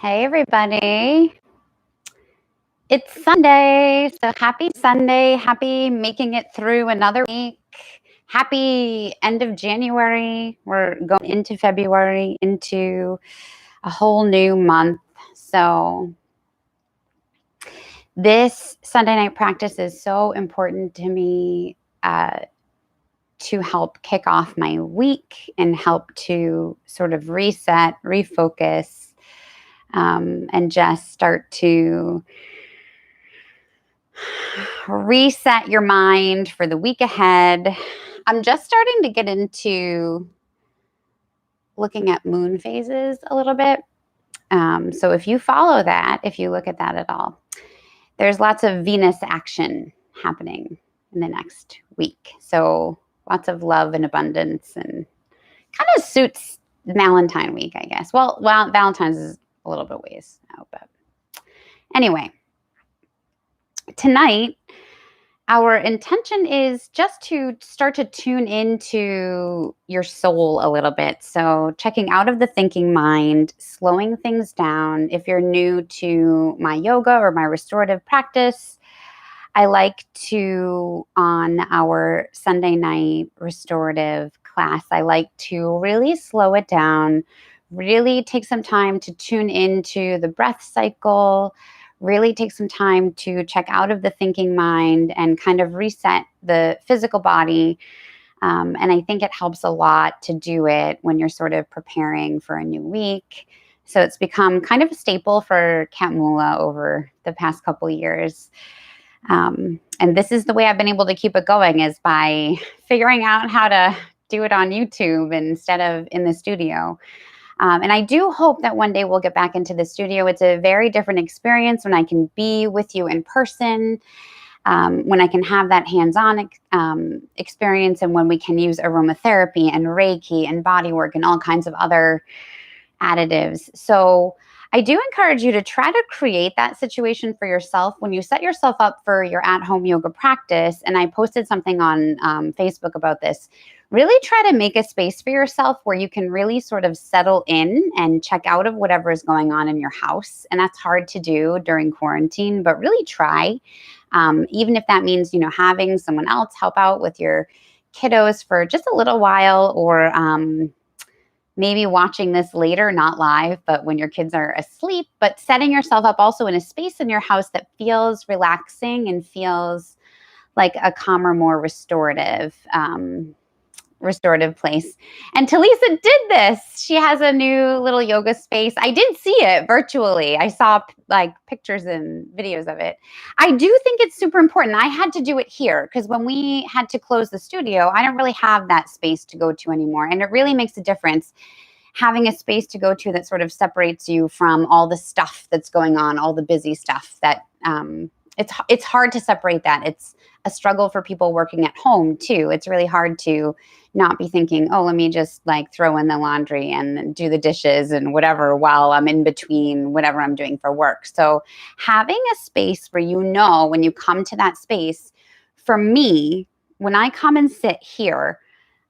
Hey, everybody. It's Sunday. So happy Sunday. Happy making it through another week. Happy end of January. We're going into February, into a whole new month. So, this Sunday night practice is so important to me to help kick off my week and help to sort of reset, refocus, and just start to reset your mind for the week ahead. I'm just starting to get into looking at moon phases a little bit. So if you follow that, if you look at that at all, there's lots of Venus action happening in the next week. So lots of love and abundance, and kind of suits Valentine week, I guess. Well, Valentine's is a little bit ways out, but anyway, tonight our intention is just to start to tune into your soul a little bit. So, checking out of the thinking mind, slowing things down. If you're new to my yoga or my restorative practice, I like to, on our Sunday night restorative class, I like to really slow it down, really take some time to tune into the breath cycle, really take some time to check out of the thinking mind and kind of reset the physical body. And I think it helps a lot to do it when you're sort of preparing for a new week. So it's become kind of a staple for KatMula over the past couple of years. And this is the way I've been able to keep it going, is by figuring out how to do it on YouTube instead of in the studio. And I do hope that one day we'll get back into the studio. It's a very different experience when I can be with you in person, when I can have that hands-on experience, and when we can use aromatherapy and Reiki and body work and all kinds of other additives. So I do encourage you to try to create that situation for yourself when you set yourself up for your at-home yoga practice. And I posted something on Facebook about this. Really try to make a space for yourself where you can really sort of settle in and check out of whatever is going on in your house. And that's hard to do during quarantine, but really try. Even if that means, having someone else help out with your kiddos for just a little while, or maybe watching this later, not live, but when your kids are asleep, but setting yourself up also in a space in your house that feels relaxing and feels like a calmer, more restorative place. And Talisa did this. She has a new little yoga space. I did see it virtually. I saw like pictures and videos of it. I do think it's super important. I had to do it here because when we had to close the studio, I don't really have that space to go to anymore. And it really makes a difference having a space to go to that sort of separates you from all the stuff that's going on, all the busy stuff that it's hard to separate that. It's a struggle for people working at home too. It's really hard to not be thinking, oh, let me just like throw in the laundry and do the dishes and whatever while I'm in between whatever I'm doing for work. So having a space where when you come to that space, for me, when I come and sit here,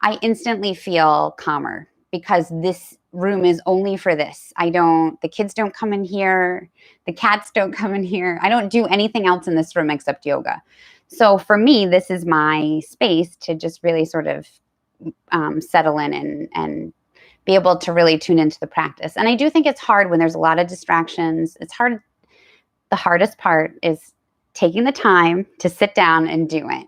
I instantly feel calmer because this room is only for this. The kids don't come in here. The cats don't come in here. I don't do anything else in this room except yoga. So for me, this is my space to just really sort of settle in and be able to really tune into the practice. And I do think it's hard when there's a lot of distractions. It's hard. The hardest part is taking the time to sit down and do it.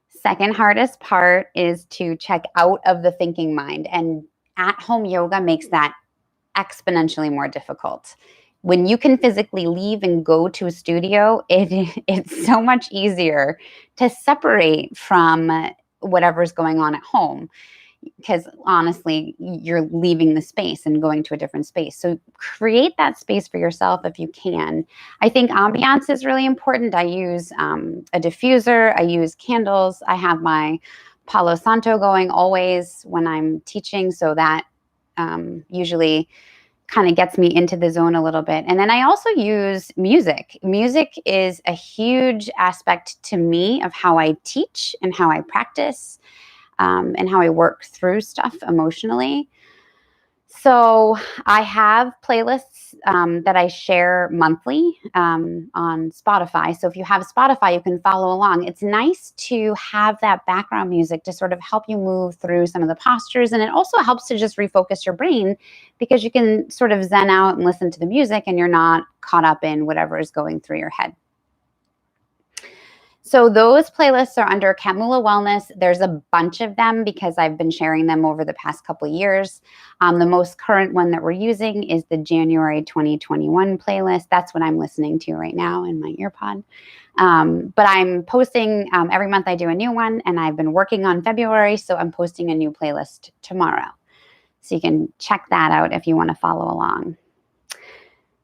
Second hardest part is to check out of the thinking mind. And at-home yoga makes that exponentially more difficult. When you can physically leave and go to a studio, it's so much easier to separate from whatever's going on at home, because honestly, you're leaving the space and going to a different space. So create that space for yourself if you can. I think ambiance is really important. I use a diffuser. I use candles. I have my Palo Santo going always when I'm teaching, so that usually kind of gets me into the zone a little bit. And then I also use music. Music is a huge aspect to me of how I teach and how I practice, and how I work through stuff emotionally. So I have playlists that I share monthly on Spotify. So if you have Spotify, you can follow along. It's nice to have that background music to sort of help you move through some of the postures. And it also helps to just refocus your brain because you can sort of zen out and listen to the music and you're not caught up in whatever is going through your head. So those playlists are under KatMula Wellness. There's a bunch of them because I've been sharing them over the past couple of years. The most current one that we're using is the January 2021 playlist. That's what I'm listening to right now in my earpod. But I'm posting every month. I do a new one, and I've been working on February, so I'm posting a new playlist tomorrow. So you can check that out if you want to follow along.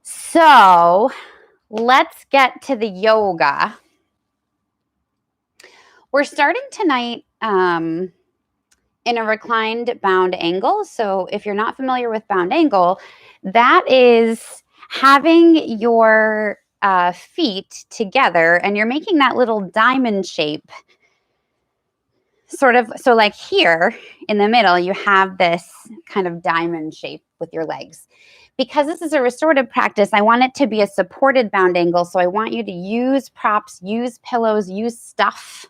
So let's get to the yoga. We're starting tonight in a reclined bound angle. So if you're not familiar with bound angle, that is having your feet together and you're making that little diamond shape sort of. So like here in the middle, you have this kind of diamond shape with your legs. Because this is a restorative practice, I want it to be a supported bound angle. So I want you to use props, use pillows, use stuff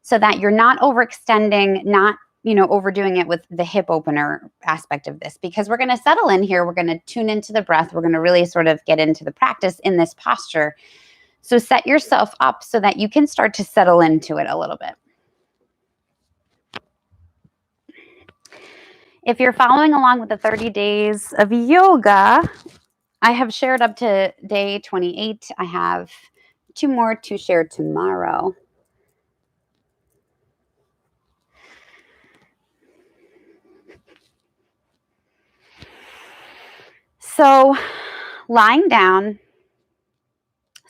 so that you're not overextending, not, overdoing it with the hip opener aspect of this, because we're going to settle in here. We're going to tune into the breath. We're going to really sort of get into the practice in this posture. So set yourself up so that you can start to settle into it a little bit. If you're following along with the 30 days of yoga, I have shared up to day 28. I have 2 more to share tomorrow. So lying down,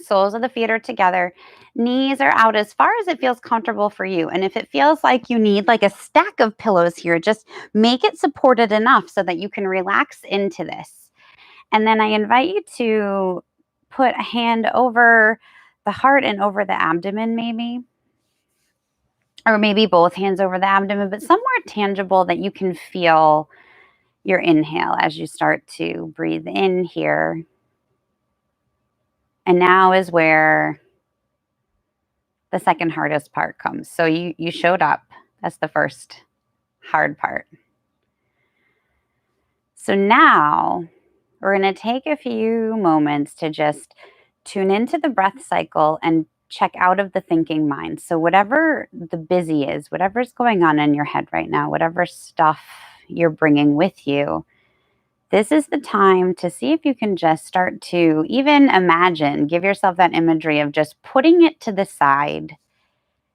soles of the feet are together, knees are out as far as it feels comfortable for you. And if it feels like you need like a stack of pillows here, just make it supported enough so that you can relax into this. And then I invite you to put a hand over the heart and over the abdomen, maybe. Or maybe both hands over the abdomen, but somewhere tangible that you can feel your inhale as you start to breathe in here. And now is where the second hardest part comes. So you showed up. That's the first hard part. So now we're going to take a few moments to just tune into the breath cycle and check out of the thinking mind. So whatever the busy is, whatever's going on in your head right now, whatever stuff you're bringing with you, this is the time to see if you can just start to even imagine, give yourself that imagery of just putting it to the side.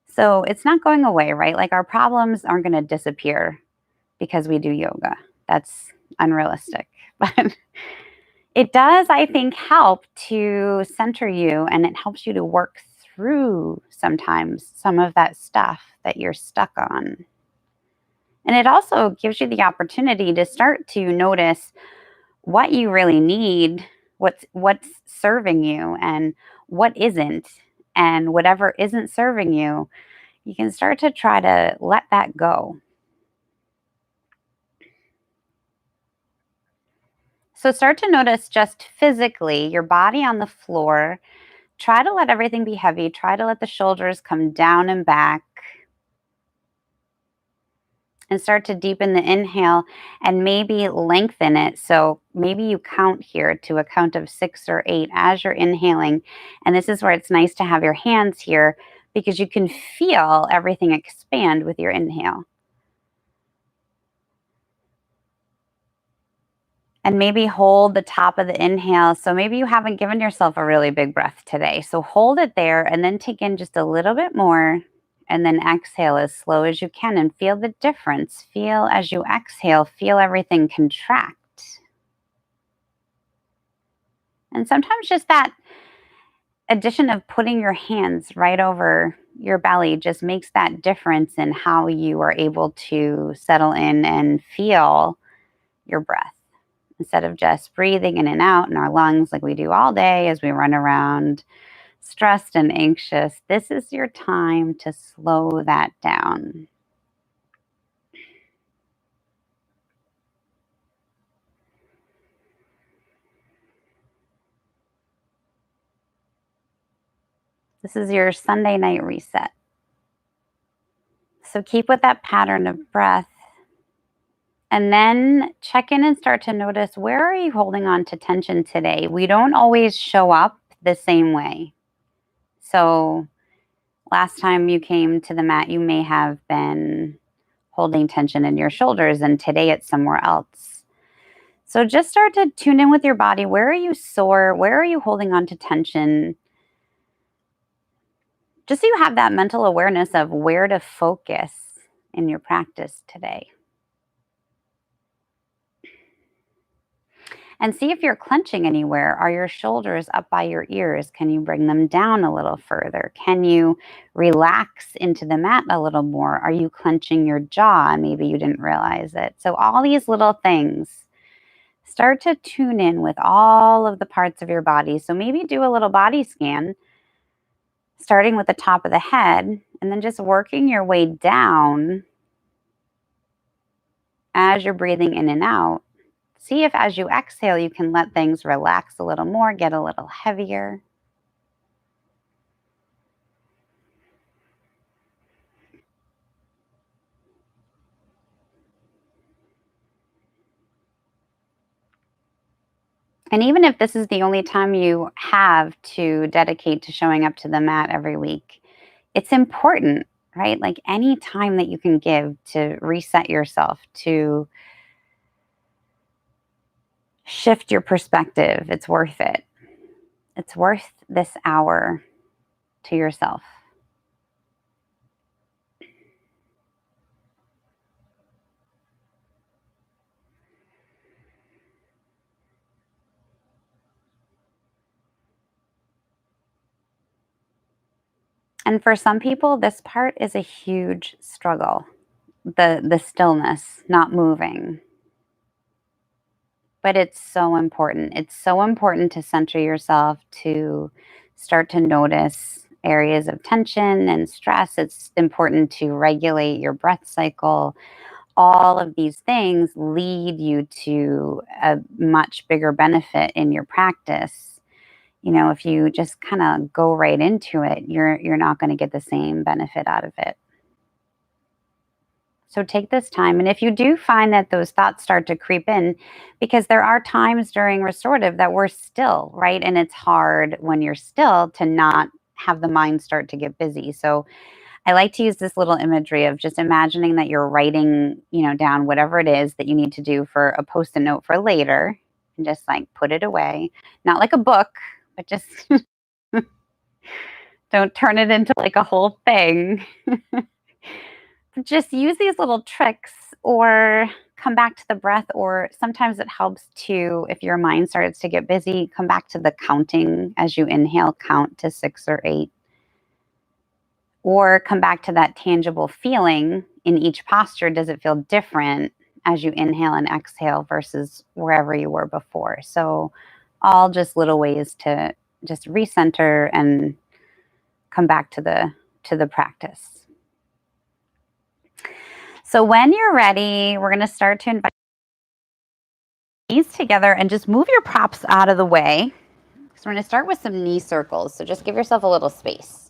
So it's not going away, right? Like our problems aren't going to disappear because we do yoga. That's unrealistic. But it does, I think, help to center you, and it helps you to work through sometimes some of that stuff that you're stuck on. And it also gives you the opportunity to start to notice what you really need, what's serving you and what isn't. And whatever isn't serving you, you can start to try to let that go. So start to notice just physically your body on the floor. Try to let everything be heavy. Try to let the shoulders come down and back. And start to deepen the inhale and maybe lengthen it. So maybe you count here to a count of 6 or 8 as you're inhaling. And this is where it's nice to have your hands here because you can feel everything expand with your inhale. And maybe hold the top of the inhale. So maybe you haven't given yourself a really big breath today. So hold it there and then take in just a little bit more. And then exhale as slow as you can and feel the difference. Feel as you exhale, feel everything contract. And sometimes just that addition of putting your hands right over your belly just makes that difference in how you are able to settle in and feel your breath. Instead of just breathing in and out in our lungs like we do all day as we run around stressed and anxious, this is your time to slow that down. This is your Sunday night reset. So keep with that pattern of breath. And then check in and start to notice, where are you holding on to tension today? We don't always show up the same way. So last time you came to the mat, you may have been holding tension in your shoulders, and today it's somewhere else. So just start to tune in with your body. Where are you sore? Where are you holding on to tension? Just so you have that mental awareness of where to focus in your practice today. And see if you're clenching anywhere. Are your shoulders up by your ears? Can you bring them down a little further? Can you relax into the mat a little more? Are you clenching your jaw? Maybe you didn't realize it. So all these little things. Start to tune in with all of the parts of your body. So maybe do a little body scan, starting with the top of the head, and then just working your way down as you're breathing in and out. See if as you exhale, you can let things relax a little more, get a little heavier. And even if this is the only time you have to dedicate to showing up to the mat every week, it's important, right? Like any time that you can give to reset yourself, to shift your perspective, it's worth it. It's worth this hour to yourself. And for some people, this part is a huge struggle. The stillness, not moving. But it's so important. It's so important to center yourself, to start to notice areas of tension and stress. It's important to regulate your breath cycle. All of these things lead you to a much bigger benefit in your practice. You know, if you just kind of go right into it, you're not going to get the same benefit out of it. So take this time. And if you do find that those thoughts start to creep in, because there are times during restorative that we're still, right? And it's hard when you're still to not have the mind start to get busy. So I like to use this little imagery of just imagining that you're writing, down whatever it is that you need to do for a post-it note for later, and just like put it away. Not like a book, but just don't turn it into like a whole thing. Just use these little tricks, or come back to the breath, or sometimes it helps to, if your mind starts to get busy, come back to the counting. As you inhale, count to 6 or 8, or come back to that tangible feeling in each posture. Does it feel different as you inhale and exhale versus wherever you were before? So all just little ways to just recenter and come back to the practice. So when you're ready, we're going to start to invite knees together and just move your props out of the way. So we're going to start with some knee circles. So just give yourself a little space.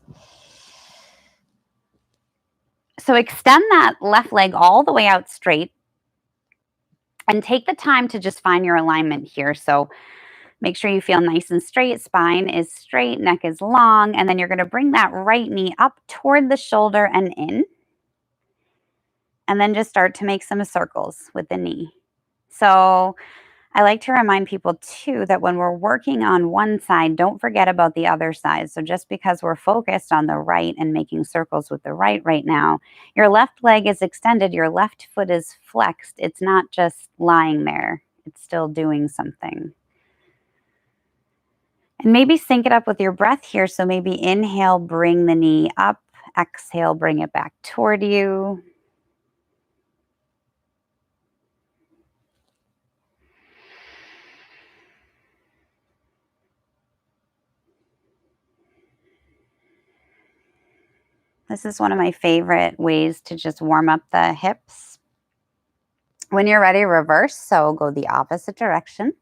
So extend that left leg all the way out straight, and take the time to just find your alignment here. So make sure you feel nice and straight. Spine is straight, neck is long, and then you're going to bring that right knee up toward the shoulder and in. And then just start to make some circles with the knee. So I like to remind people too that when we're working on one side, don't forget about the other side. So just because we're focused on the right and making circles with the right now, your left leg is extended, your left foot is flexed. It's not just lying there. It's still doing something. And maybe sync it up with your breath here. So maybe inhale, bring the knee up. Exhale, bring it back toward you. This is one of my favorite ways to just warm up the hips. When you're ready, reverse. So go the opposite direction.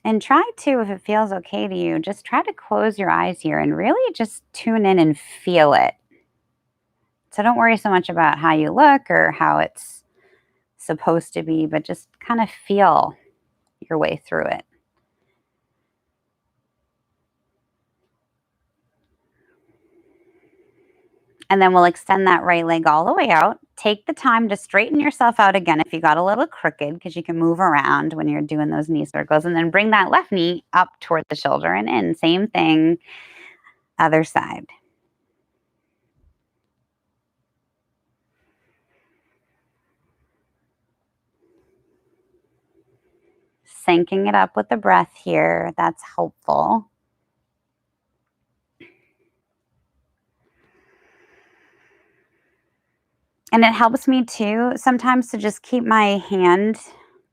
And try to, if it feels okay to you, just try to close your eyes here and really just tune in and feel it. So don't worry so much about how you look or how it's supposed to be, but just kind of feel your way through it. And then we'll extend that right leg all the way out. Take the time to straighten yourself out again if you got a little crooked, because you can move around when you're doing those knee circles. And then bring that left knee up toward the shoulder and in. Same thing, other side. Syncing it up with the breath here. That's helpful. And it helps me too sometimes to just keep my hand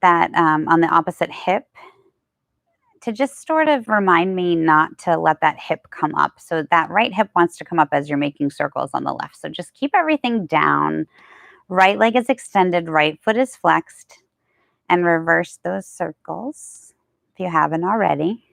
that on the opposite hip to just sort of remind me not to let that hip come up. So that right hip wants to come up as you're making circles on the left. So just keep everything down. Right leg is extended, right foot is flexed, and reverse those circles if you haven't already.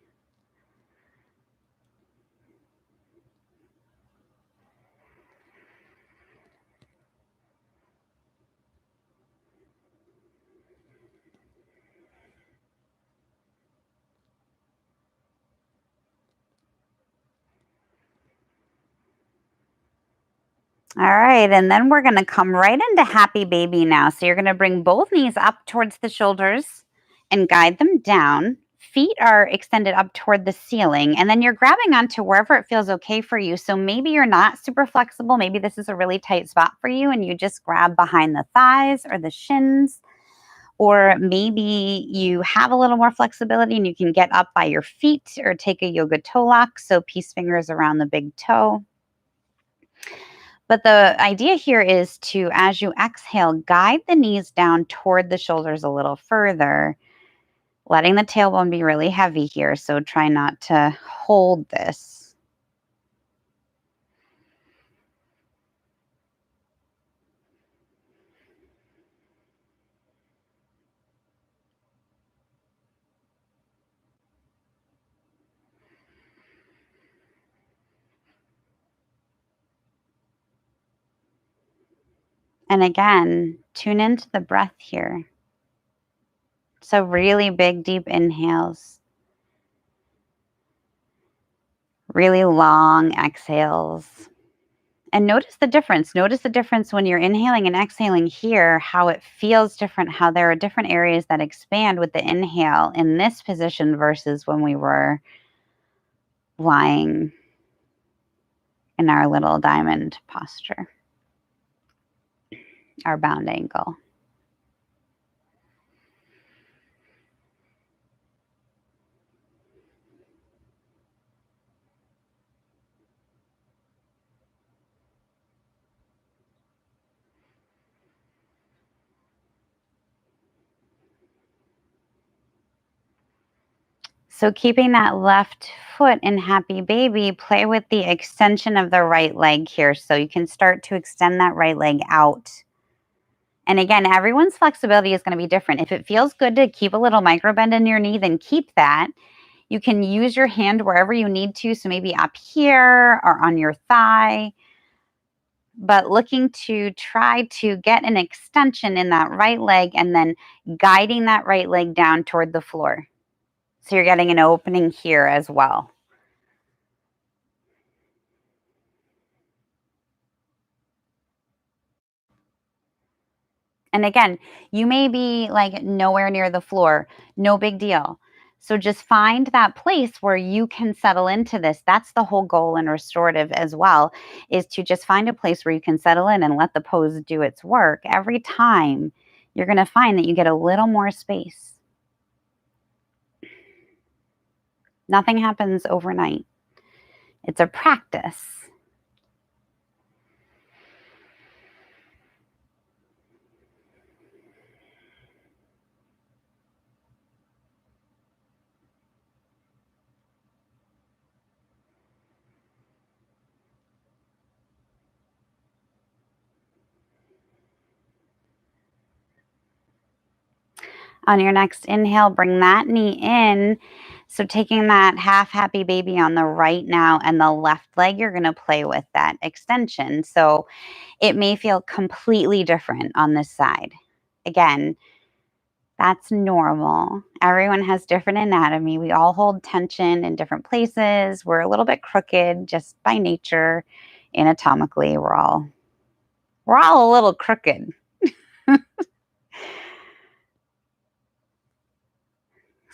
All right, and then we're going to come right into happy baby now. So you're going to bring both knees up towards the shoulders and guide them down. Feet are extended up toward the ceiling, and then you're grabbing onto wherever it feels okay for you. So maybe you're not super flexible. Maybe this is a really tight spot for you, and you just grab behind the thighs or the shins. Or maybe you have a little more flexibility and you can get up by your feet or take a yoga toe lock. So peace fingers around the big toe. But the idea here is to, as you exhale, guide the knees down toward the shoulders a little further, letting the tailbone be really heavy here. So try not to hold this. And again, tune into the breath here. So really big, deep inhales, really long exhales. And notice the difference. Notice the difference when you're inhaling and exhaling here, how it feels different, how there are different areas that expand with the inhale in this position versus when we were lying in our little diamond posture, our bound ankle. So keeping that left foot in happy baby, play with the extension of the right leg here. So you can start to extend that right leg out. And again, everyone's flexibility is going to be different. If it feels good to keep a little micro bend in your knee, then keep that. You can use your hand wherever you need to. So maybe up here or on your thigh, but looking to try to get an extension in that right leg and then guiding that right leg down toward the floor. So you're getting an opening here as well. And again, you may be like nowhere near the floor, no big deal. So just find that place where you can settle into this. That's the whole goal in restorative as well, is to just find a place where you can settle in and let the pose do its work. Every time you're going to find that you get a little more space. Nothing happens overnight. It's a practice. On your next inhale, bring that knee in. So taking that half happy baby on the right now, and the left leg, you're going to play with that extension. So it may feel completely different on this side. Again, that's normal. Everyone has different anatomy. We all hold tension in different places. We're a little bit crooked just by nature. Anatomically, we're all a little crooked.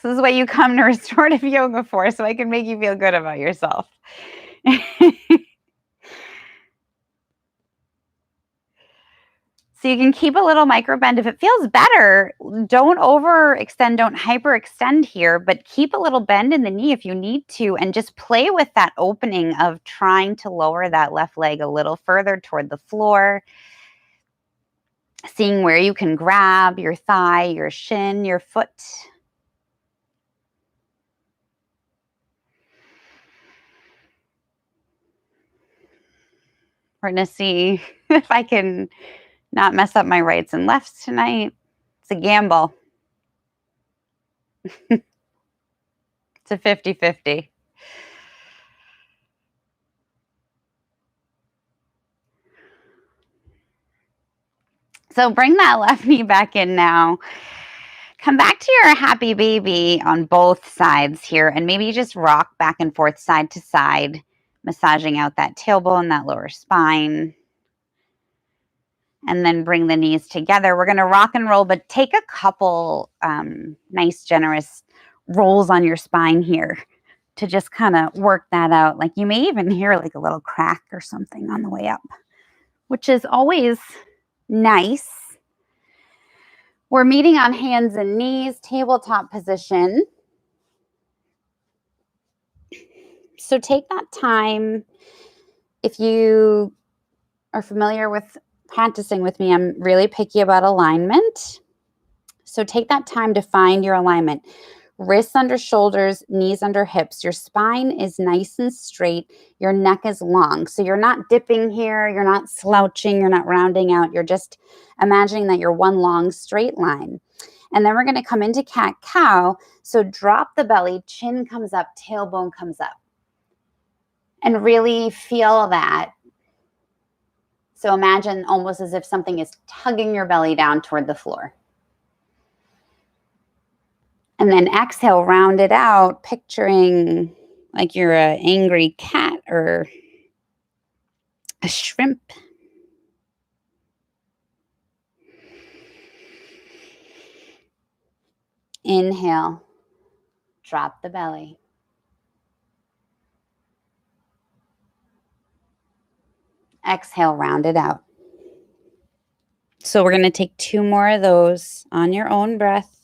This is what you come to restorative yoga for, so I can make you feel good about yourself. So you can keep a little micro bend. If it feels better, don't overextend, don't hyperextend here, but keep a little bend in the knee if you need to, and just play with that opening of trying to lower that left leg a little further toward the floor, seeing where you can grab your thigh, your shin, your foot. We're going to see if I can not mess up my rights and lefts tonight. It's a gamble. It's a 50-50. So bring that left knee back in now. Come back to your happy baby on both sides here, and maybe just rock back and forth side to side, massaging out that tailbone, that lower spine. And then bring the knees together. We're going to rock and roll, but take a couple nice, generous rolls on your spine here to just kind of work that out. Like you may even hear like a little crack or something on the way up, which is always nice. We're meeting on hands and knees, tabletop position. So take that time. If you are familiar with practicing with me, I'm really picky about alignment. So take that time to find your alignment. Wrists under shoulders, knees under hips. Your spine is nice and straight. Your neck is long. So you're not dipping here. You're not slouching. You're not rounding out. You're just imagining that you're one long straight line. And then we're going to come into cat-cow. So drop the belly, chin comes up, tailbone comes up. And really feel that. So imagine almost as if something is tugging your belly down toward the floor. And then exhale, round it out, picturing like you're an angry cat or a shrimp. Inhale, drop the belly. Exhale, round it out. So we're going to take 2 more of those on your own breath.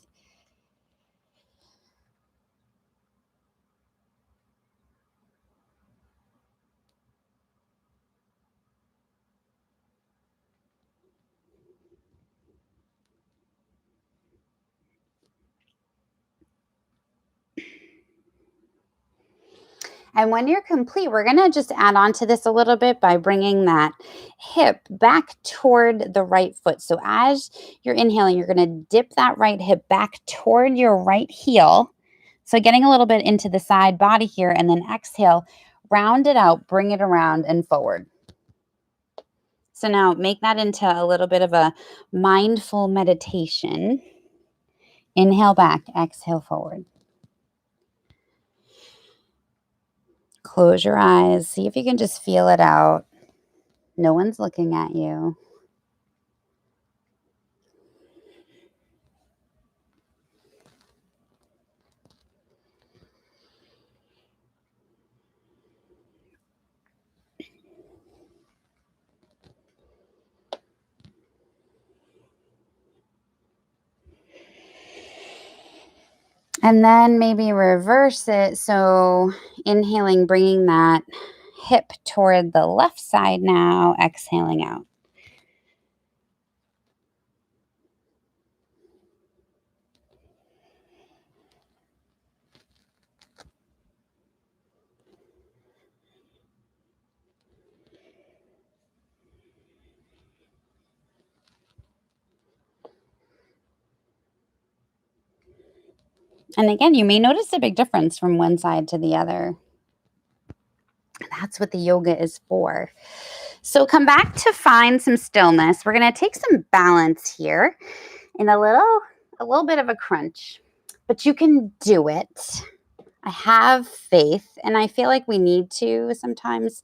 And when you're complete, we're going to just add on to this a little bit by bringing that hip back toward the right foot. So as you're inhaling, you're going to dip that right hip back toward your right heel. So getting a little bit into the side body here, and then exhale, round it out, bring it around and forward. So now make that into a little bit of a mindful meditation. Inhale back, exhale forward. Close your eyes. See if you can just feel it out. No one's looking at you. And then maybe reverse it. So inhaling, bringing that hip toward the left side now, exhaling out. And again, you may notice a big difference from one side to the other. That's what the yoga is for. So come back to find some stillness. We're going to take some balance here in a little bit of a crunch, but you can do it. I have faith, and I feel like we need to sometimes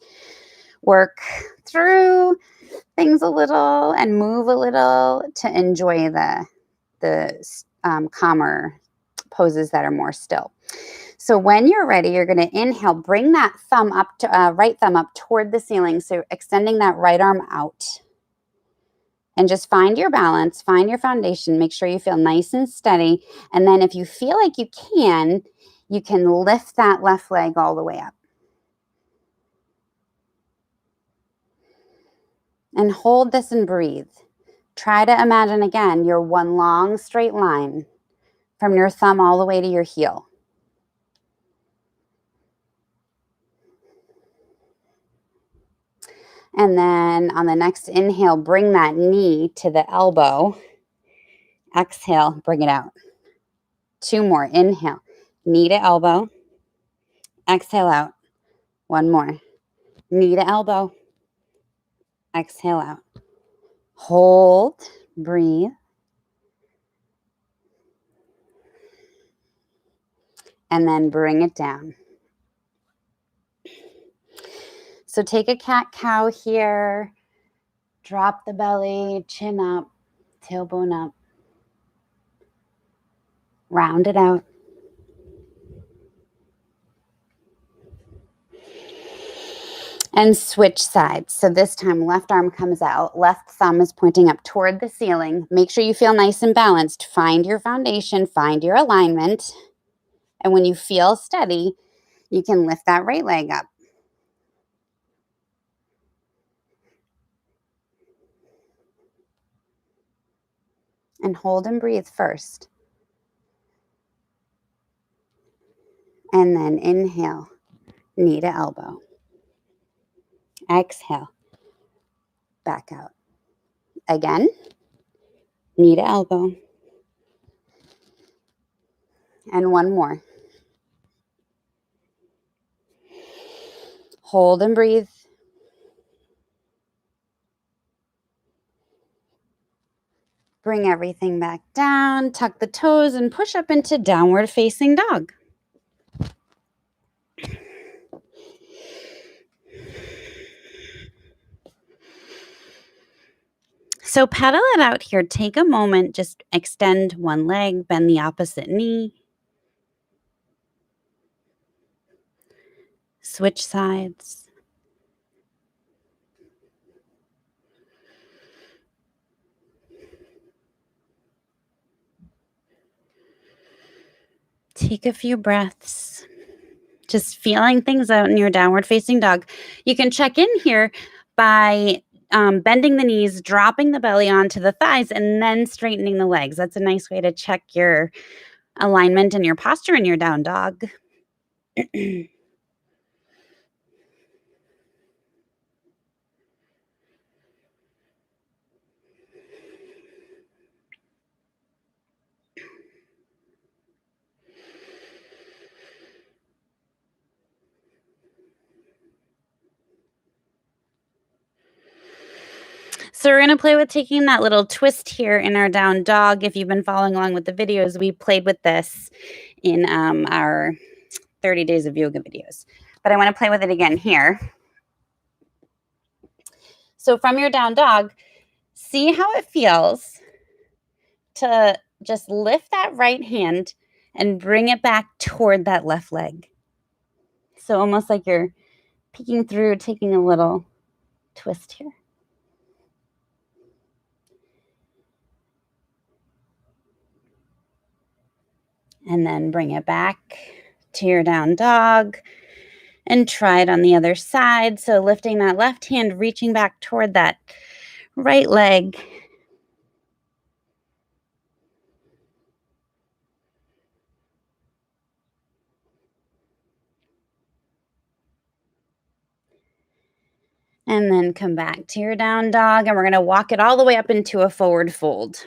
work through things a little and move a little to enjoy the calmer poses that are more still. So when you're ready, you're going to inhale, bring that thumb up to right thumb up toward the ceiling. So extending that right arm out. And just find your balance, find your foundation, make sure you feel nice and steady. And then if you feel like you can lift that left leg all the way up. And hold this and breathe. Try to imagine again, your one long straight line from your thumb all the way to your heel. And then on the next inhale, bring that knee to the elbow. Exhale, bring it out. 2 more. Inhale, knee to elbow. Exhale out. 1 more. Knee to elbow. Exhale out. Hold, breathe. And then bring it down. So take a cat-cow here. Drop the belly, chin up, tailbone up. Round it out. And switch sides. So this time left arm comes out, left thumb is pointing up toward the ceiling. Make sure you feel nice and balanced. Find your foundation, find your alignment. And when you feel steady, you can lift that right leg up. And hold and breathe first. And then inhale, knee to elbow. Exhale, back out. Again, knee to elbow. And 1 more. Hold and breathe. Bring everything back down, tuck the toes, and push up into downward facing dog. So pedal it out here. Take a moment, just extend one leg, bend the opposite knee. Switch sides. Take a few breaths. Just feeling things out in your downward facing dog. You can check in here by bending the knees, dropping the belly onto the thighs, and then straightening the legs. That's a nice way to check your alignment and your posture in your down dog. So we're going to play with taking that little twist here in our down dog. If you've been following along with the videos, we played with this in our 30 days of yoga videos. But I want to play with it again here. So from your down dog, see how it feels to just lift that right hand and bring it back toward that left leg. So almost like you're peeking through, taking a little twist here. And then bring it back to your down dog and try it on the other side. So lifting that left hand, reaching back toward that right leg. And then come back to your down dog, and we're going to walk it all the way up into a forward fold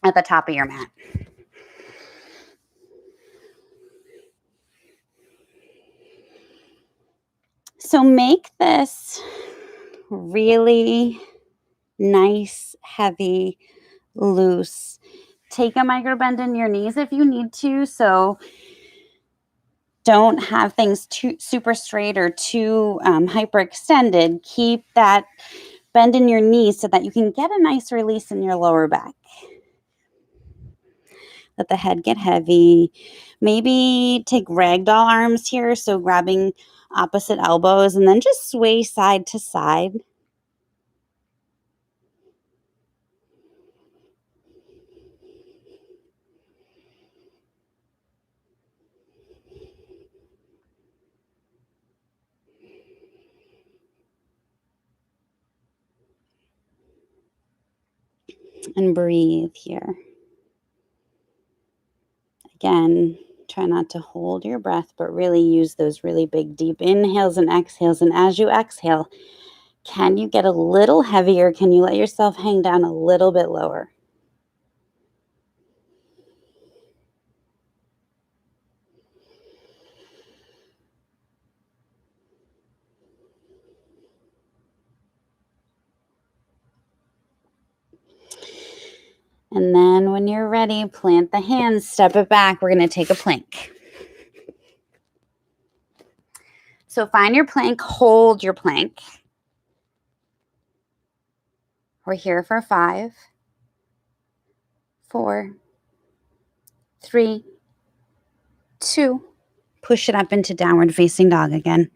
at the top of your mat. So make this really nice, heavy, loose. Take a micro bend in your knees if you need to. So don't have things too super straight or too hyperextended. Keep that bend in your knees so that you can get a nice release in your lower back. Let the head get heavy. Maybe take ragdoll arms here, so grabbing opposite elbows, and then just sway side to side. And breathe here. Again, try not to hold your breath, but really use those really big, deep inhales and exhales. And as you exhale, can you get a little heavier? Can you let yourself hang down a little bit lower? And then when you're ready, plant the hands, step it back. We're going to take a plank. So find your plank, hold your plank. We're here for 5, 4, 3, 2. Push it up into downward facing dog again.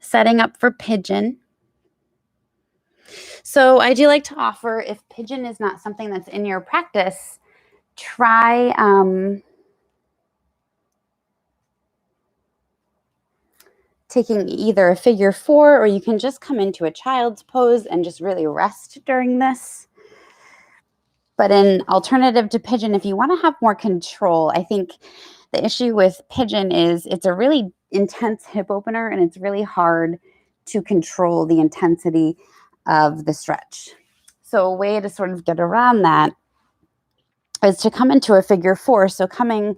Setting up for pigeon. So I do like to offer, if pigeon is not something that's in your practice, try taking either a figure 4, or you can just come into a child's pose and just really rest during this. But in alternative to pigeon, if you want to have more control, I think the issue with pigeon is it's a really intense hip opener, and it's really hard to control the intensity of the stretch. So a way to sort of get around that is to come into a figure 4. So coming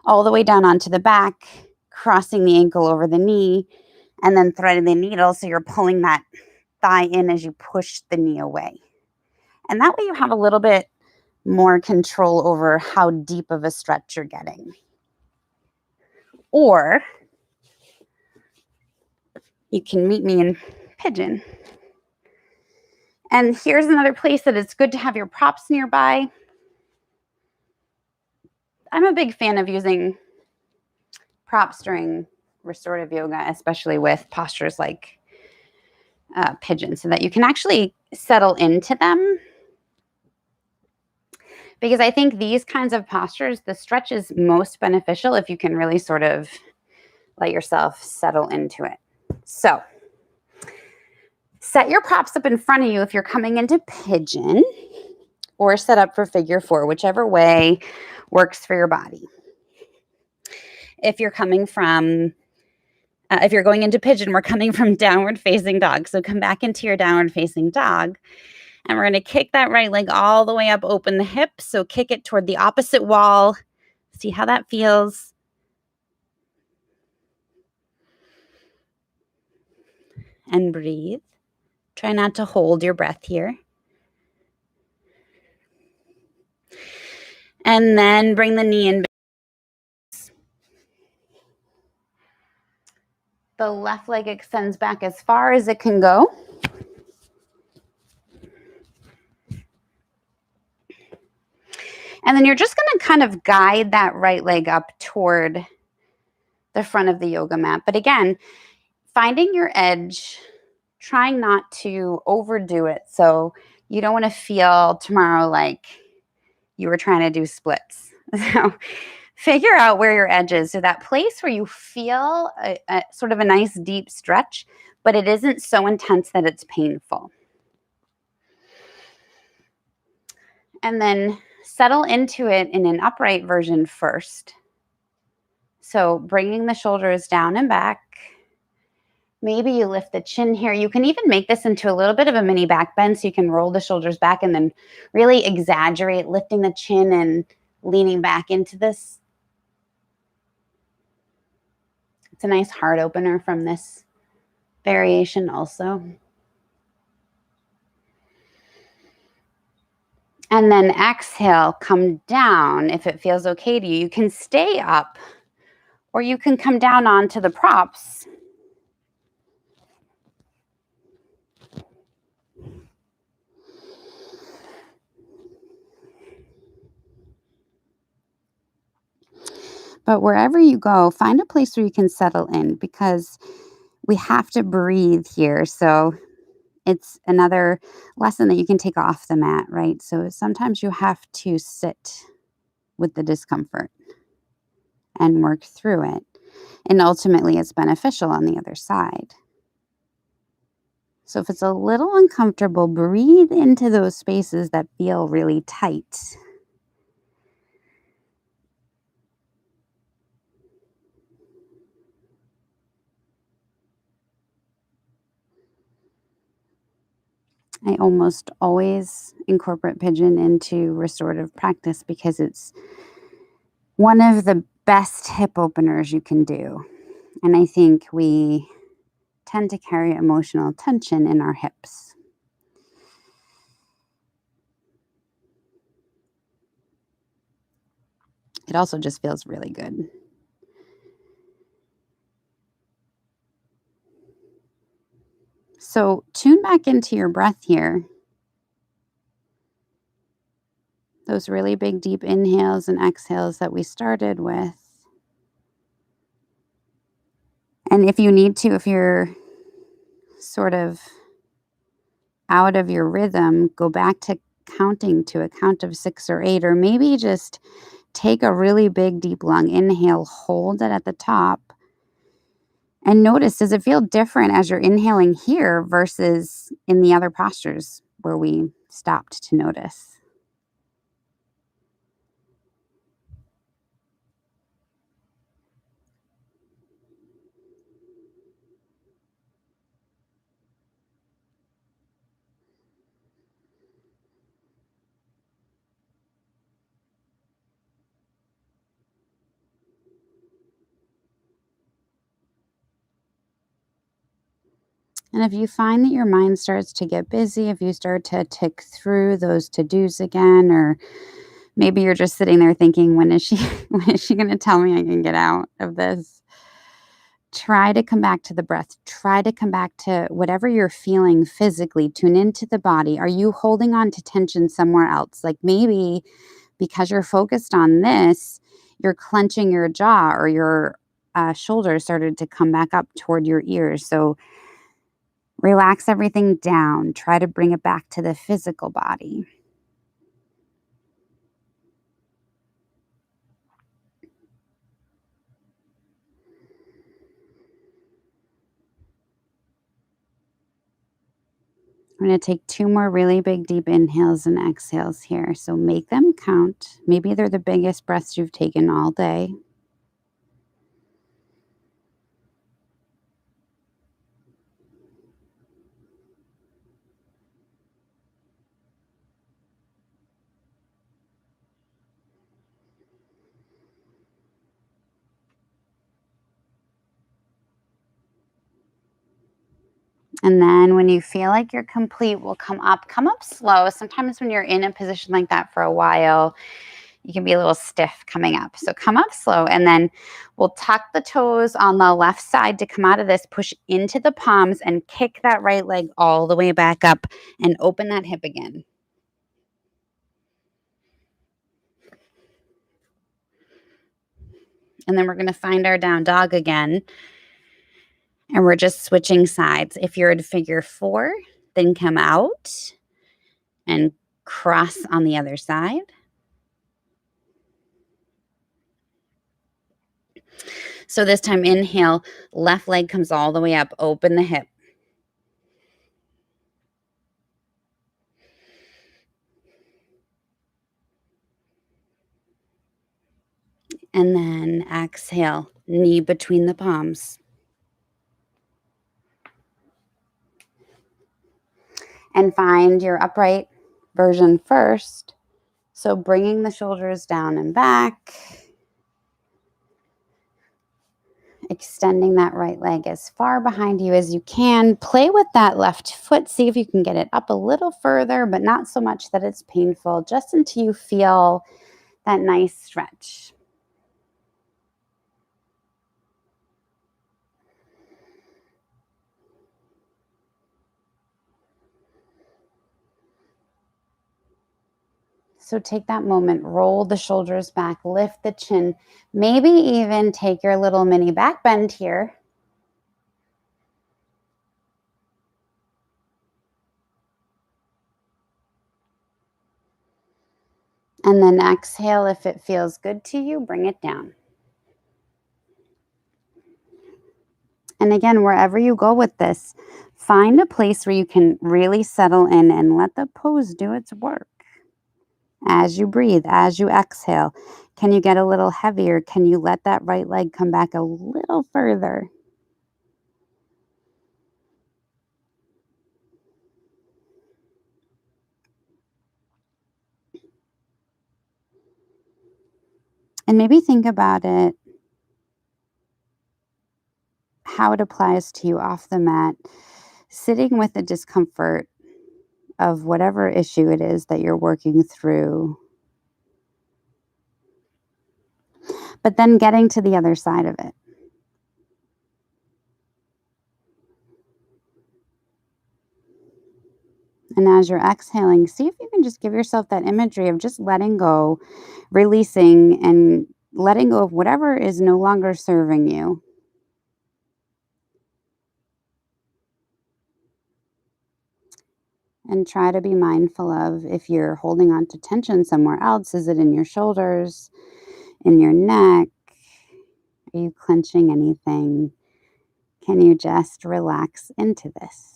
all the way down onto the back, crossing the ankle over the knee, and then threading the needle. So you're pulling that thigh in as you push the knee away. And that way you have a little bit more control over how deep of a stretch you're getting. Or you can meet me in pigeon. And here's another place that it's good to have your props nearby. I'm a big fan of using props during restorative yoga, especially with postures like pigeon, so that you can actually settle into them. Because I think these kinds of postures, the stretch is most beneficial if you can really sort of let yourself settle into it. So set your props up in front of you if you're coming into pigeon, or set up for figure 4, whichever way works for your body. If you're coming from, if you're going into pigeon, we're coming from downward facing dog. So come back into your downward facing dog. And we're going to kick that right leg all the way up, open the hip. So kick it toward the opposite wall. See how that feels. And breathe. Try not to hold your breath here. And then bring the knee in. The left leg extends back as far as it can go. And then you're just going to kind of guide that right leg up toward the front of the yoga mat. But again, finding your edge, trying not to overdo it. So you don't want to feel tomorrow like you were trying to do splits. So figure out where your edge is. So that place where you feel a sort of a nice deep stretch, but it isn't so intense that it's painful. And then settle into it in an upright version first. So bringing the shoulders down and back. Maybe you lift the chin here. You can even make this into a little bit of a mini back bend, so you can roll the shoulders back and then really exaggerate lifting the chin and leaning back into this. It's a nice heart opener from this variation also. And then exhale, come down if it feels okay to you. You can stay up or you can come down onto the props. But wherever you go, find a place where you can settle in because we have to breathe here. So it's another lesson that you can take off the mat, right? So sometimes you have to sit with the discomfort and work through it. And ultimately, it's beneficial on the other side. So if it's a little uncomfortable, breathe into those spaces that feel really tight. I almost always incorporate pigeon into restorative practice because it's one of the best hip openers you can do. And I think we tend to carry emotional tension in our hips. It also just feels really good. So tune back into your breath here. Those really big, deep inhales and exhales that we started with. And if you need to, if you're sort of out of your rhythm, go back to counting to a count of 6 or 8, or maybe just take a really big, deep lung inhale, hold it at the top, and notice, does it feel different as you're inhaling here versus in the other postures where we stopped to notice? And if you find that your mind starts to get busy, if you start to tick through those to-dos again, or maybe you're just sitting there thinking, when is she when is she going to tell me I can get out of this? Try to come back to the breath. Try to come back to whatever you're feeling physically. Tune into the body. Are you holding on to tension somewhere else? Like maybe because you're focused on this, you're clenching your jaw or your shoulders started to come back up toward your ears. So relax everything down. Try to bring it back to the physical body. I'm going to take 2 more really big, deep inhales and exhales here. So make them count. Maybe they're the biggest breaths you've taken all day. And then when you feel like you're complete, we'll come up slow. Sometimes when you're in a position like that for a while, you can be a little stiff coming up. So come up slow, and then we'll tuck the toes on the left side to come out of this, push into the palms and kick that right leg all the way back up and open that hip again. And then we're going to find our down dog again. And we're just switching sides. If you're in figure 4, then come out and cross on the other side. So this time, inhale, left leg comes all the way up, open the hip. And then exhale, knee between the palms. And find your upright version first. So bringing the shoulders down and back. Extending that right leg as far behind you as you can. Play with that left foot. See if you can get it up a little further, but not so much that it's painful, just until you feel that nice stretch. So take that moment, roll the shoulders back, lift the chin, maybe even take your little mini back bend here. And then exhale, if it feels good to you, bring it down. And again, wherever you go with this, find a place where you can really settle in and let the pose do its work. As you breathe, as you exhale, can you get a little heavier? Can you let that right leg come back a little further? And maybe think about it, how it applies to you off the mat, sitting with the discomfort of whatever issue it is that you're working through, but then getting to the other side of it. And as you're exhaling, see if you can just give yourself that imagery of just letting go, releasing, and letting go of whatever is no longer serving you. And try to be mindful of, if you're holding on to tension somewhere else, is it in your shoulders, in your neck? Are you clenching anything? Can you just relax into this?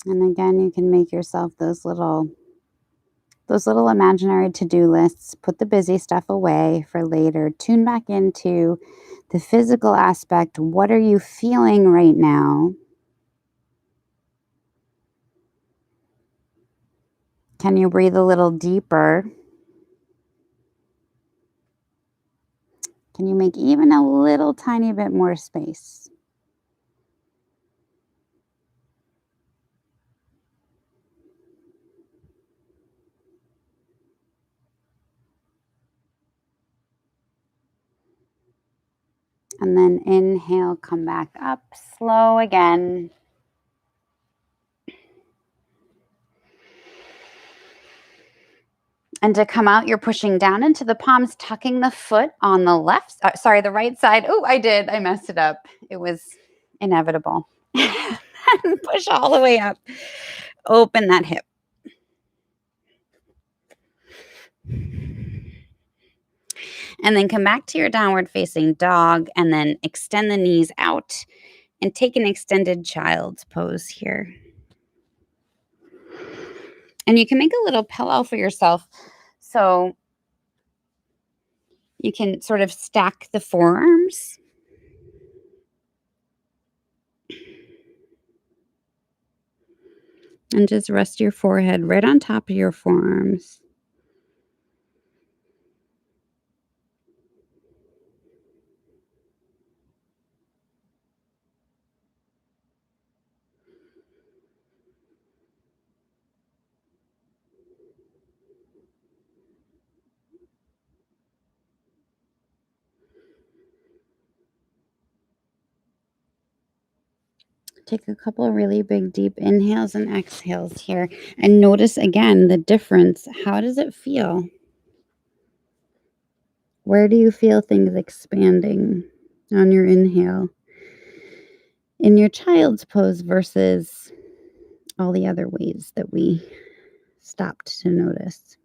And again, you can make yourself those little imaginary to-do lists. Put the busy stuff away for later. Tune back into the physical aspect. What are you feeling right now? Can you breathe a little deeper? Can you make even a little tiny bit more space? And then inhale, come back up, slow again. And to come out, you're pushing down into the palms, tucking the foot on the the right side. Oh, I messed it up. It was inevitable. And push all the way up. Open that hip. And then come back to your downward facing dog, and then extend the knees out and take an extended child's pose here. And you can make a little pillow for yourself. So you can sort of stack the forearms. And just rest your forehead right on top of your forearms. Take a couple of really big, deep inhales and exhales here. And notice again the difference. How does it feel? Where do you feel things expanding on your inhale in your child's pose versus all the other ways that we stopped to notice?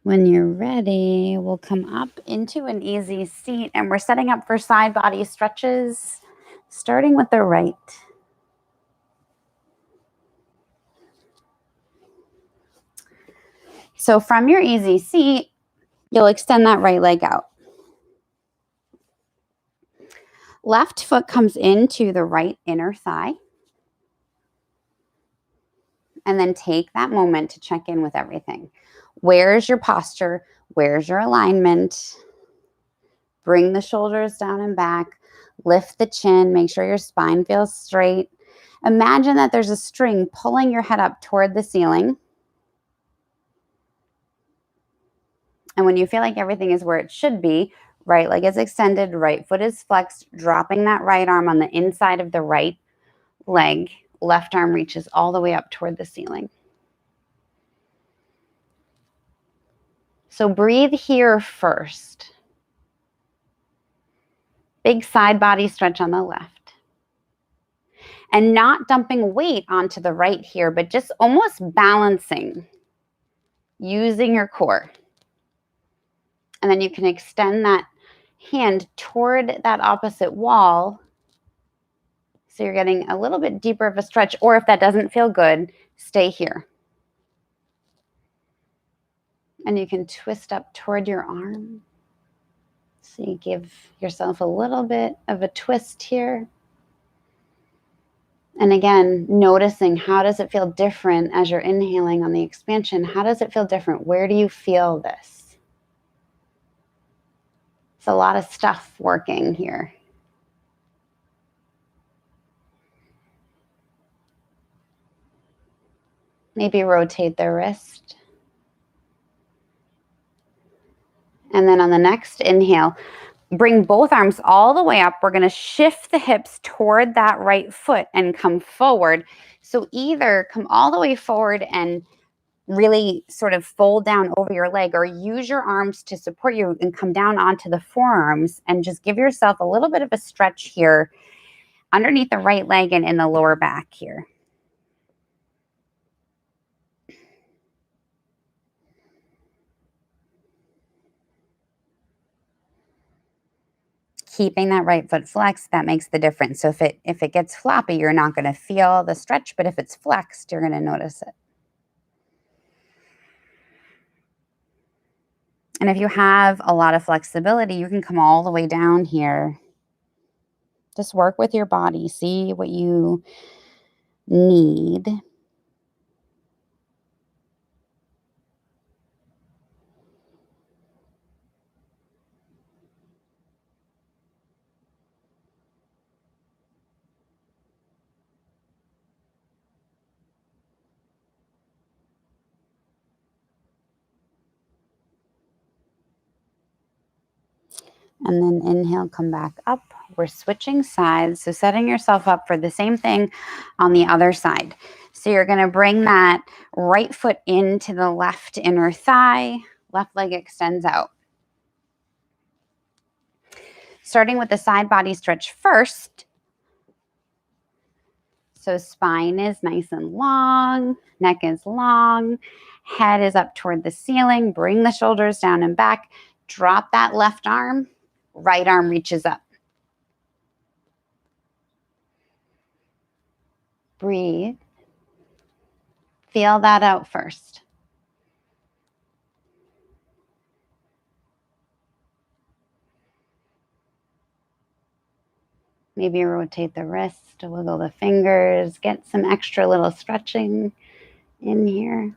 When you're ready, we'll come up into an easy seat and we're setting up for side body stretches, starting with the right. So from your easy seat, you'll extend that right leg out. Left foot comes into the right inner thigh. And then take that moment to check in with everything. Where's your posture? Where's your alignment? Bring the shoulders down and back. Lift the chin. Make sure your spine feels straight. Imagine that there's a string pulling your head up toward the ceiling. And when you feel like everything is where it should be, right leg is extended, right foot is flexed, dropping that right arm on the inside of the right leg. Left arm reaches all the way up toward the ceiling. So breathe here first. Big side body stretch on the left. And not dumping weight onto the right here, but just almost balancing, using your core. And then you can extend that hand toward that opposite wall. So you're getting a little bit deeper of a stretch, or if that doesn't feel good, stay here. And you can twist up toward your arm. So you give yourself a little bit of a twist here. And again, noticing how does it feel different as you're inhaling on the expansion? How does it feel different? Where do you feel this? It's a lot of stuff working here. Maybe rotate the wrist. And then on the next inhale, bring both arms all the way up. We're going to shift the hips toward that right foot and come forward. So either come all the way forward and really sort of fold down over your leg, or use your arms to support you and come down onto the forearms and just give yourself a little bit of a stretch here underneath the right leg and in the lower back here. Keeping that right foot flexed, that makes the difference. So if it gets floppy, you're not going to feel the stretch, but if it's flexed, you're going to notice it. And if you have a lot of flexibility, you can come all the way down here. Just work with your body. See what you need. And then inhale, come back up. We're switching sides. So setting yourself up for the same thing on the other side. So you're going to bring that right foot into the left inner thigh. Left leg extends out. Starting with the side body stretch first. So spine is nice and long. Neck is long. Head is up toward the ceiling. Bring the shoulders down and back. Drop that left arm. Right arm reaches up. Breathe. Feel that out first. Maybe rotate the wrist, wiggle the fingers, get some extra little stretching in here.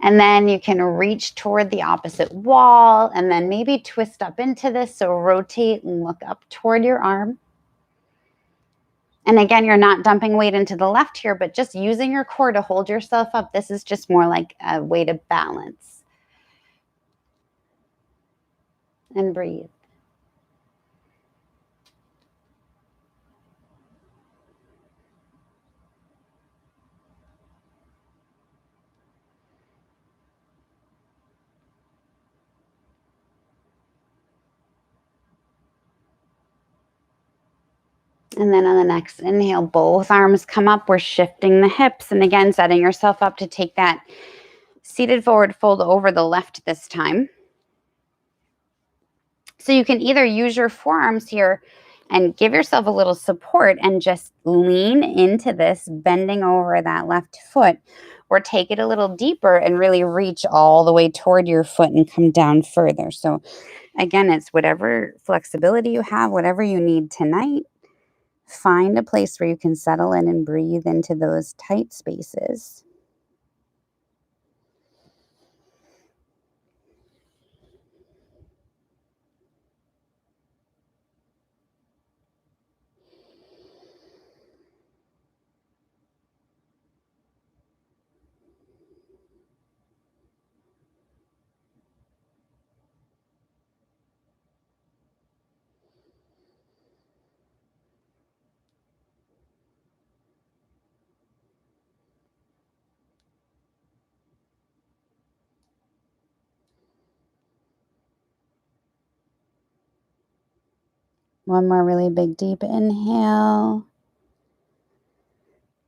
And then you can reach toward the opposite wall and then maybe twist up into this. So rotate and look up toward your arm. And again, you're not dumping weight into the left here, but just using your core to hold yourself up. This is just more like a way to balance. And breathe. And then on the next inhale, both arms come up. We're shifting the hips. And again, setting yourself up to take that Seated forward fold over the left this time. So you can either use your forearms here and give yourself a little support and just lean into this, bending over that left foot, or take it a little deeper and really reach all the way toward your foot and come down further. So again, it's whatever flexibility you have, whatever you need tonight. Find a place where you can settle in and breathe into those tight spaces. One more really big deep inhale.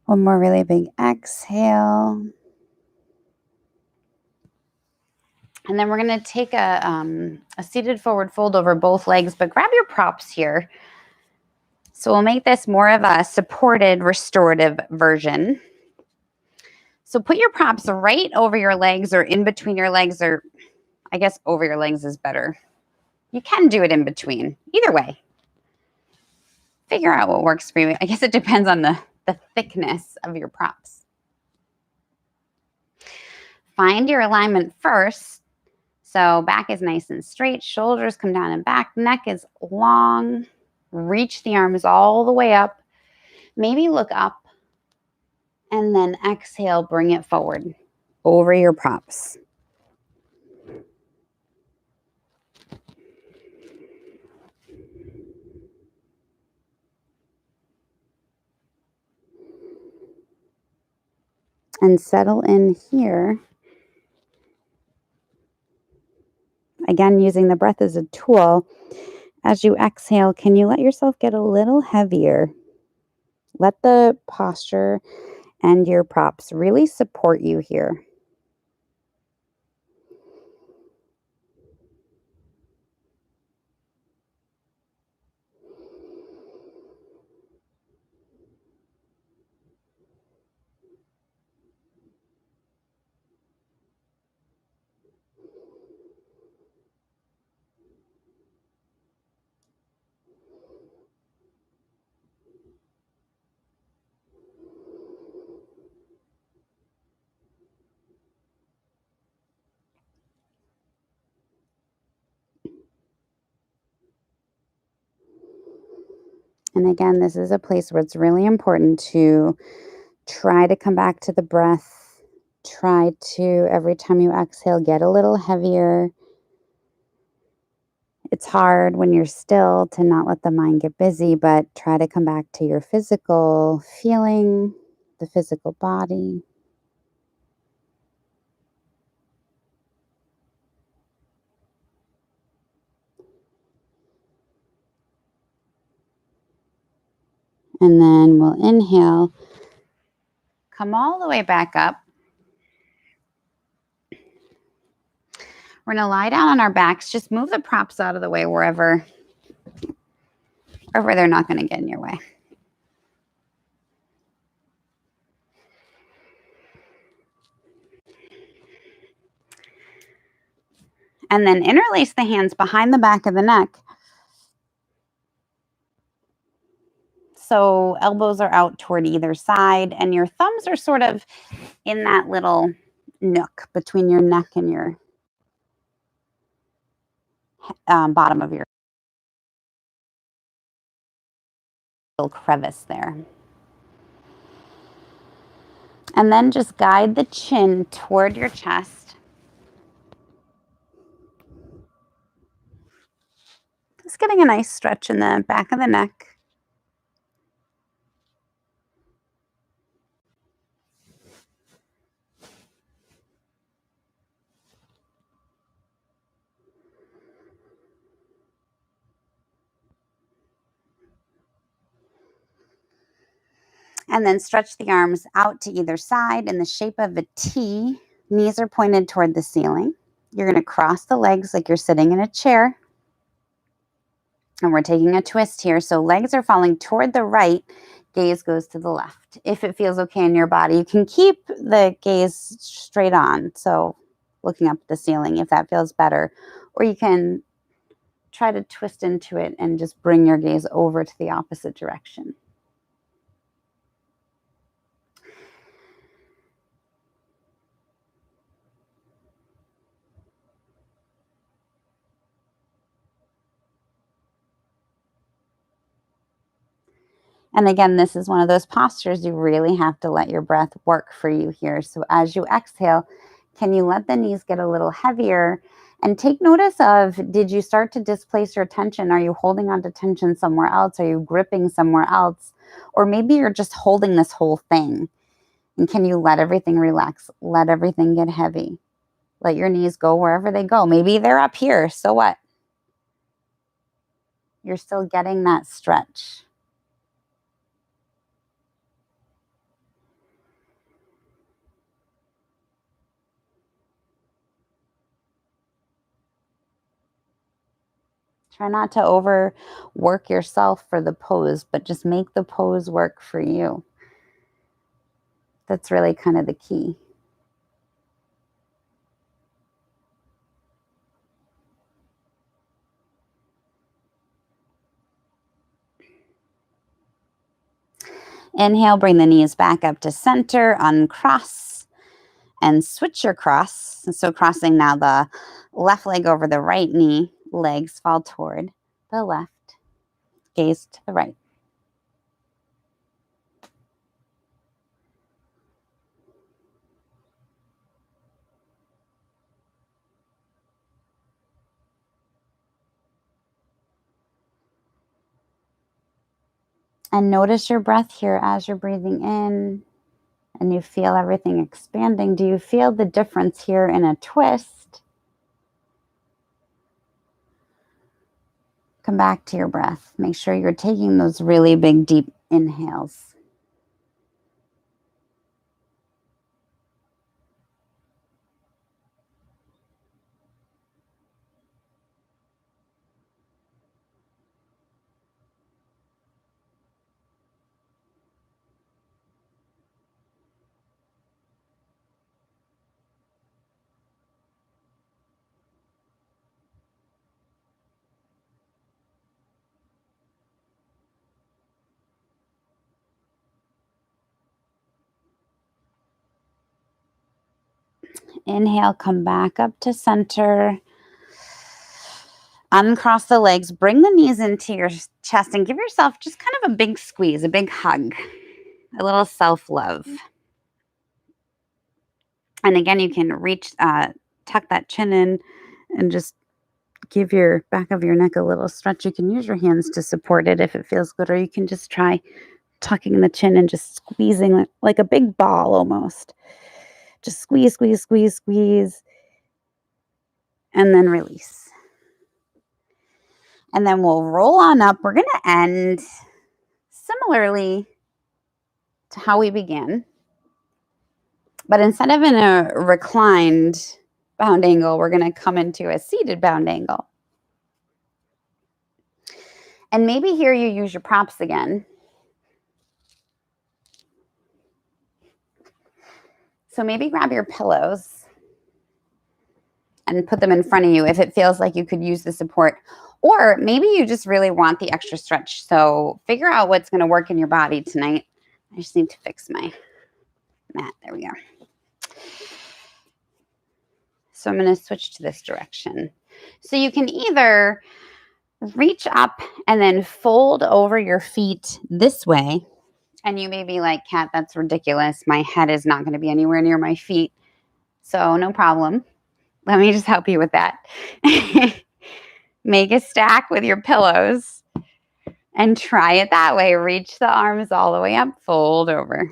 One more really big exhale. And then we're going to take a seated forward fold over both legs, but grab your props here. So we'll make this more of a supported restorative version. So put your props right over your legs or in between your legs, or I guess over your legs is better. You can do it in between. Either way. Figure out what works for you. I guess it depends on the thickness of your props. Find your alignment first. So back is nice and straight, shoulders come down and back, neck is long. Reach the arms all the way up. Maybe look up and then exhale, bring it forward over your props. And settle in here. Again, using the breath as a tool. As you exhale, can you let yourself get a little heavier? Let the posture and your props really support you here. And again, this is a place where it's really important to try to come back to the breath. Try to, every time you exhale, get a little heavier. It's hard when you're still to not let the mind get busy, but try to come back to your physical feeling, the physical body. And then we'll inhale, come all the way back up. We're going to lie down on our backs. Just move the props out of the way wherever they're not going to get in your way. And then interlace the hands behind the back of the neck. So elbows are out toward either side, and your thumbs are sort of in that little nook between your neck and your bottom of your little crevice there. And then just guide the chin toward your chest. Just getting a nice stretch in the back of the neck. And then stretch the arms out to either side in the shape of a T. Knees are pointed toward the ceiling. You're going to cross the legs like you're sitting in a chair. And we're taking a twist here. So legs are falling toward the right, gaze goes to the left. If it feels okay in your body, you can keep the gaze straight on. So looking up at the ceiling if that feels better. Or you can try to twist into it and just bring your gaze over to the opposite direction. And again, this is one of those postures you really have to let your breath work for you here. So as you exhale, can you let the knees get a little heavier? And take notice of, did you start to displace your tension? Are you holding on to tension somewhere else? Are you gripping somewhere else? Or maybe you're just holding this whole thing. And can you let everything relax? Let everything get heavy. Let your knees go wherever they go. Maybe they're up here. So what? You're still getting that stretch. Try not to overwork yourself for the pose, but just make the pose work for you. That's really kind of the key. Inhale, bring the knees back up to center, uncross, and switch your cross. So crossing now the left leg over the right knee, legs fall toward the left, gaze to the right. And notice your breath here as you're breathing in and you feel everything expanding. Do you feel the difference here in a twist? Come back to your breath. Make sure you're taking those really big, deep inhales. Inhale, come back up to center. Uncross the legs, bring the knees into your chest and give yourself just kind of a big squeeze, a big hug, a little self-love. And again, you can tuck that chin in and just give your back of your neck a little stretch. You can use your hands to support it if it feels good, or you can just try tucking the chin and just squeezing like a big ball almost. Just squeeze, squeeze, squeeze, squeeze, and then release. And then we'll roll on up. We're going to end similarly to how we began. But instead of in a reclined bound angle, we're going to come into a seated bound angle. And maybe here you use your props again. So maybe grab your pillows and put them in front of you if it feels like you could use the support. Or maybe you just really want the extra stretch. So figure out what's going to work in your body tonight. I just need to fix my mat. There we go. So I'm going to switch to this direction. So you can either reach up and then fold over your feet this way. And you may be like, Kat, that's ridiculous. My head is not going to be anywhere near my feet. So no problem. Let me just help you with that. Make a stack with your pillows and try it that way. Reach the arms all the way up, fold over.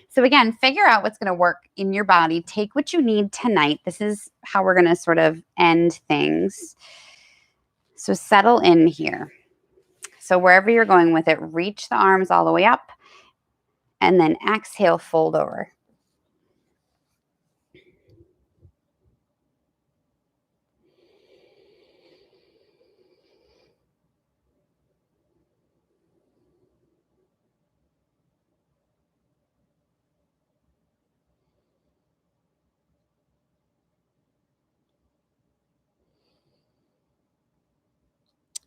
So again, figure out what's going to work in your body. Take what you need tonight. This is how we're going to sort of end things. So settle in here. So wherever you're going with it, reach the arms all the way up and then exhale, fold over.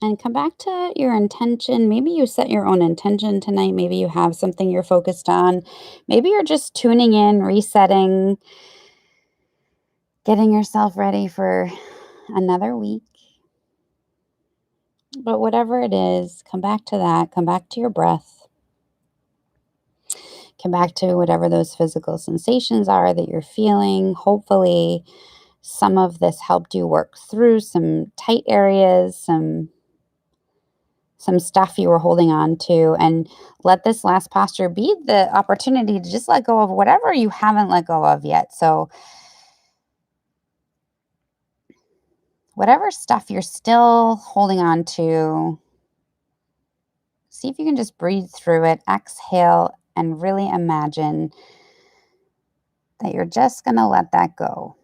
And come back to your intention. Maybe you set your own intention tonight. Maybe you have something you're focused on. Maybe you're just tuning in, resetting, getting yourself ready for another week. But whatever it is, come back to that. Come back to your breath. Come back to whatever those physical sensations are that you're feeling. Hopefully, some of this helped you work through some tight areas, some stuff you were holding on to, and let this last posture be the opportunity to just let go of whatever you haven't let go of yet. So whatever stuff you're still holding on to, see if you can just breathe through it, exhale, and really imagine that you're just going to let that go.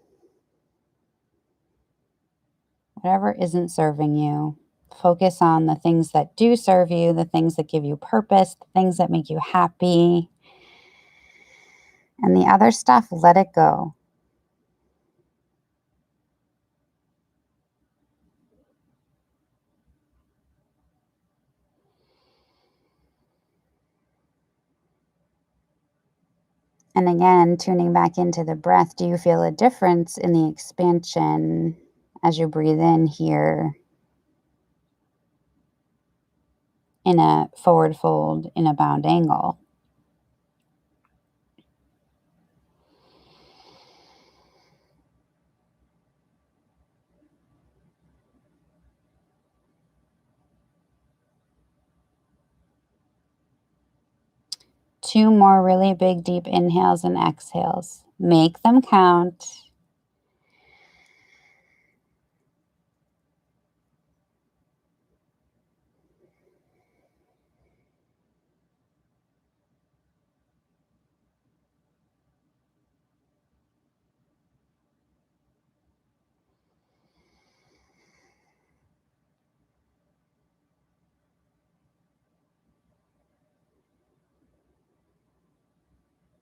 Whatever isn't serving you, focus on the things that do serve you, the things that give you purpose, the things that make you happy. And the other stuff, let it go. And again, tuning back into the breath, do you feel a difference in the expansion as you breathe in here in a forward fold, in a bound angle? Two more really big, deep inhales and exhales. Make them count.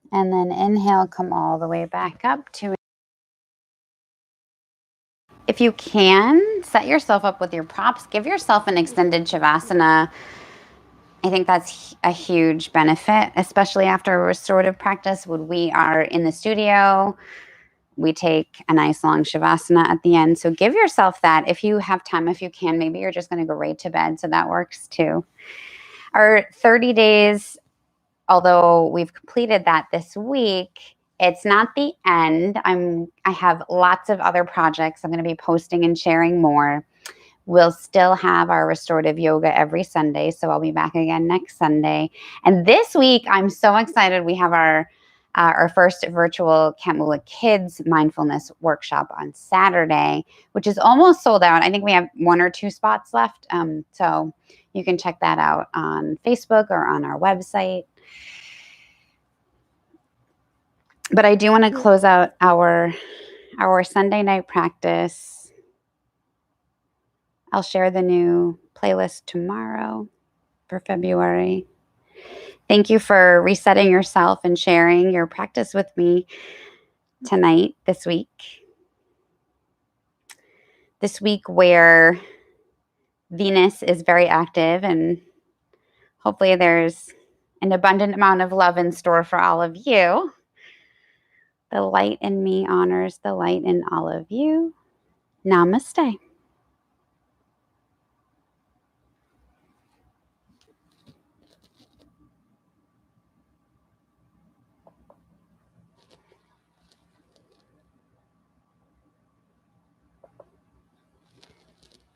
And then inhale, come all the way back up to. If you can, set yourself up with your props. Give yourself an extended Shavasana. I think that's a huge benefit, especially after a restorative practice when we are in the studio. We take a nice long Shavasana at the end. So give yourself that if you have time, if you can. Maybe you're just going to go right to bed. So that works too. Our 30 days, although we've completed that this week, it's not the end. I have lots of other projects. I'm going to be posting and sharing more. We'll still have our restorative yoga every Sunday. So I'll be back again next Sunday. And this week, I'm so excited. We have our first virtual KatMula Kids mindfulness workshop on Saturday, which is almost sold out. I think we have 1 or 2 spots left. So you can check that out on Facebook or on our website. But I do want to close out our Sunday night practice. I'll share the new playlist tomorrow for February. Thank you for resetting yourself and sharing your practice with me tonight, this week. This week where Venus is very active, and hopefully there's an abundant amount of love in store for all of you. The light in me honors the light in all of you. Namaste.